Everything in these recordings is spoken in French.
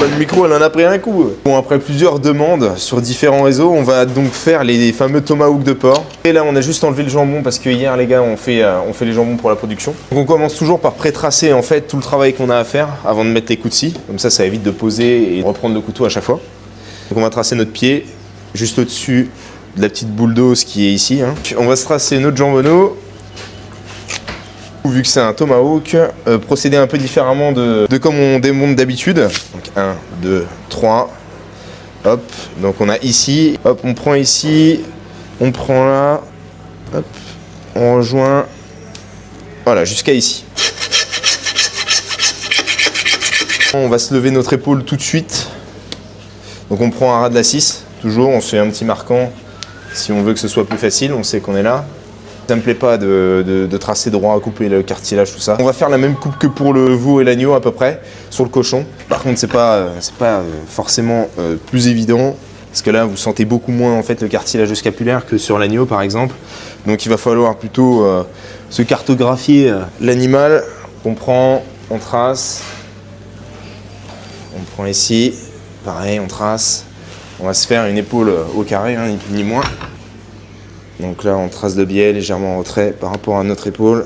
le micro, elle en a pris un coup. Bon, après plusieurs demandes sur différents réseaux, on va donc faire les fameux tomahawks de porc. Et là, on a juste enlevé le jambon parce que hier, les gars, on fait les jambons pour la production. Donc on commence toujours par pré-tracer en fait tout le travail qu'on a à faire avant de mettre les coups de scie. Comme ça évite de poser et de reprendre le couteau à chaque fois. Donc on va tracer notre pied juste au-dessus de la petite boule d'os qui est ici. On va se tracer notre jambonneau. Vu que c'est un tomahawk, procéder un peu différemment de comme on démonte d'habitude. Donc 1, 2, 3, hop, donc on a ici, hop, on prend ici, on prend là, hop, on rejoint, voilà, jusqu'à ici. On va se lever notre épaule tout de suite. Donc on prend un ras de la 6, toujours, on se fait un petit marquant si on veut que ce soit plus facile, on sait qu'on est là. Ça me plaît pas de tracer droit, couper le cartilage, tout ça. On va faire la même coupe que pour le veau et l'agneau à peu près, sur le cochon. Par contre, c'est pas forcément plus évident, parce que là, vous sentez beaucoup moins en fait le cartilage scapulaire que sur l'agneau par exemple. Donc il va falloir plutôt se cartographier l'animal. On prend, on trace, on prend ici, pareil, on trace. On va se faire une épaule au carré, ni plus ni moins. Donc là, on trace de biais légèrement en retrait par rapport à notre épaule.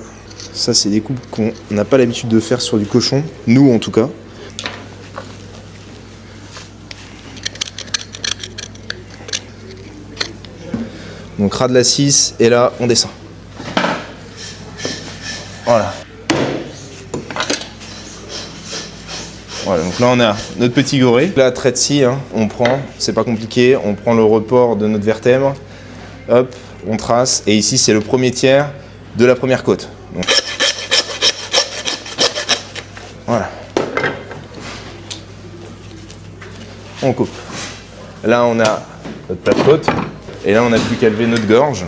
Ça, c'est des coupes qu'on n'a pas l'habitude de faire sur du cochon, nous en tout cas. Donc ras de la 6, et là, on descend. Voilà. Voilà, donc là, on a notre petit goré. Là, trait de scie, on prend, c'est pas compliqué, on prend le report de notre vertèbre. Hop. On trace, et ici c'est le premier tiers de la première côte. Donc, voilà. On coupe. Là on a notre plat de côte, et là on n'a plus qu'à lever notre gorge,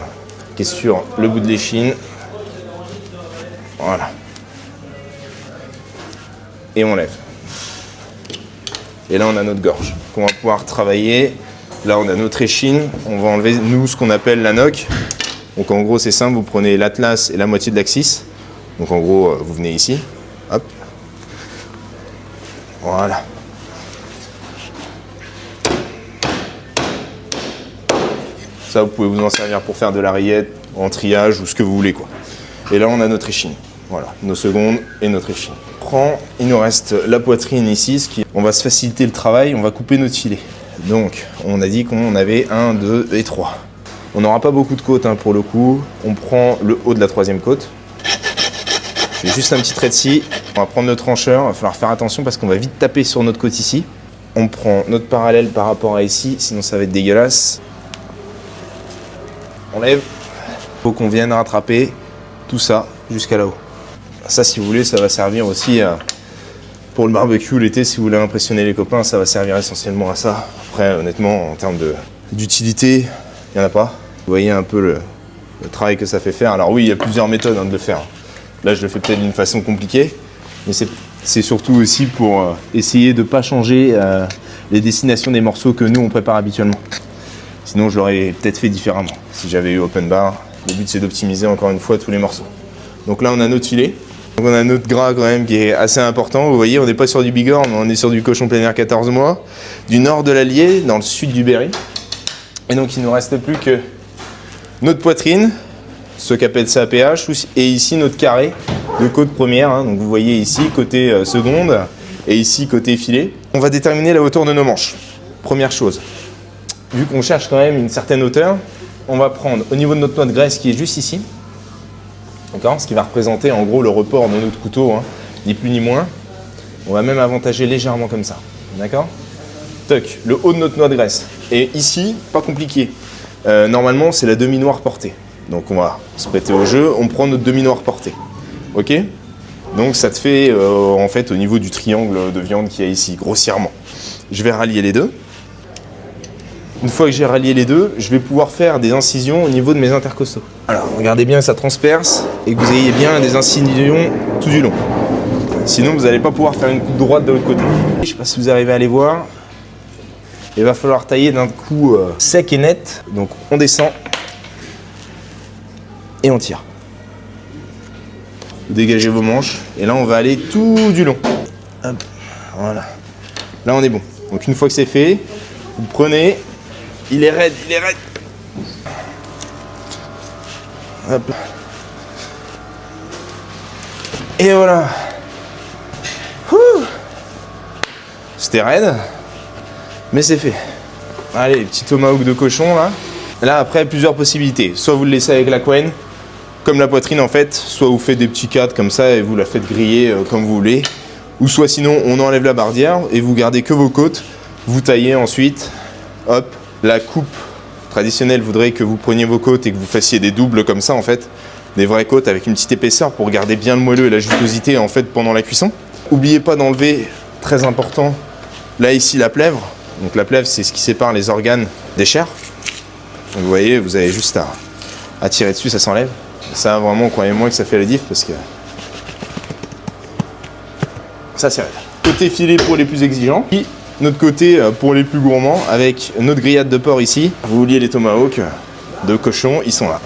qui est sur le bout de l'échine. Voilà. Et on lève. Et là on a notre gorge, qu'on va pouvoir travailler. Là, on a notre échine, on va enlever, nous, ce qu'on appelle la noque. Donc, en gros, c'est simple, vous prenez l'atlas et la moitié de l'axis. Donc, en gros, vous venez ici, hop. Voilà. Ça, vous pouvez vous en servir pour faire de la rillette, en triage ou ce que vous voulez, quoi. Et là, on a notre échine. Voilà, nos secondes et notre échine. Il nous reste la poitrine ici, on va se faciliter le travail, on va couper notre filet. Donc, on a dit qu'on avait 1, 2 et 3. On n'aura pas beaucoup de côtes pour le coup. On prend le haut de la troisième côte. Je fais juste un petit trait de scie. On va prendre notre trancheur. Il va falloir faire attention parce qu'on va vite taper sur notre côte ici. On prend notre parallèle par rapport à ici, sinon ça va être dégueulasse. On lève. Il faut qu'on vienne rattraper tout ça jusqu'à là-haut. Ça, si vous voulez, ça va servir aussi pour le barbecue l'été, si vous voulez impressionner les copains, ça va servir essentiellement à ça. Après, honnêtement, en termes d'utilité, il n'y en a pas. Vous voyez un peu le travail que ça fait faire. Alors oui, il y a plusieurs méthodes de le faire. Là, je le fais peut-être d'une façon compliquée, mais c'est surtout aussi pour essayer de ne pas changer les destinations des morceaux que nous, on prépare habituellement. Sinon, je l'aurais peut-être fait différemment. Si j'avais eu open bar, le but, c'est d'optimiser encore une fois tous les morceaux. Donc là, on a notre filet. Donc on a notre gras quand même qui est assez important. Vous voyez, on n'est pas sur du bigorne, on est sur du cochon plein air 14 mois, du nord de l'Allier, dans le sud du Berry. Et donc il ne nous reste plus que notre poitrine, ce qu'appelle ça APH, et ici notre carré de côte première. Donc vous voyez ici côté seconde et ici côté filet. On va déterminer la hauteur de nos manches. Première chose, vu qu'on cherche quand même une certaine hauteur, on va prendre au niveau de notre noix de graisse qui est juste ici. Ce qui va représenter en gros le report de notre couteau, ni plus ni moins. On va même avantager légèrement comme ça. D'accord ? Toc, le haut de notre noix de graisse. Et ici, pas compliqué. Normalement, c'est la demi-noire portée. Donc on va se prêter au jeu, on prend notre demi-noire portée. Ok ? Donc ça te fait en fait au niveau du triangle de viande qu'il y a ici, grossièrement. Je vais rallier les deux. Une fois que j'ai rallié les deux, je vais pouvoir faire des incisions au niveau de mes intercostaux. Alors, regardez bien que ça transperce et que vous ayez bien des incisions tout du long. Sinon, vous n'allez pas pouvoir faire une coupe droite de l'autre côté. Je ne sais pas si vous arrivez à les voir. Il va falloir tailler d'un coup sec et net. Donc, on descend et on tire. Vous dégagez vos manches et là, on va aller tout du long. Hop, voilà. Là, on est bon. Donc, une fois que c'est fait, vous prenez. Il est raide, il est raide. Hop. Et voilà. C'était raide, mais c'est fait. Allez, petit tomahawk de cochon là. Là, après, plusieurs possibilités. Soit vous le laissez avec la couenne, comme la poitrine en fait, soit vous faites des petits cadres comme ça et vous la faites griller comme vous voulez. Ou soit sinon, on enlève la bardière et vous gardez que vos côtes. Vous taillez ensuite, hop, la coupe traditionnelle voudrait que vous preniez vos côtes et que vous fassiez des doubles comme ça en fait. Des vraies côtes avec une petite épaisseur pour garder bien le moelleux et la jutosité en fait pendant la cuisson. N'oubliez pas d'enlever, très important, là ici la plèvre. Donc la plèvre c'est ce qui sépare les organes des chairs. Donc vous voyez, vous avez juste à tirer dessus, ça s'enlève. Ça vraiment, croyez-moi que ça fait la diff parce que ça c'est raide. Côté filet pour les plus exigeants. Puis notre côté pour les plus gourmands avec notre grillade de porc ici. Vous vouliez les tomahawks de cochon, ils sont là.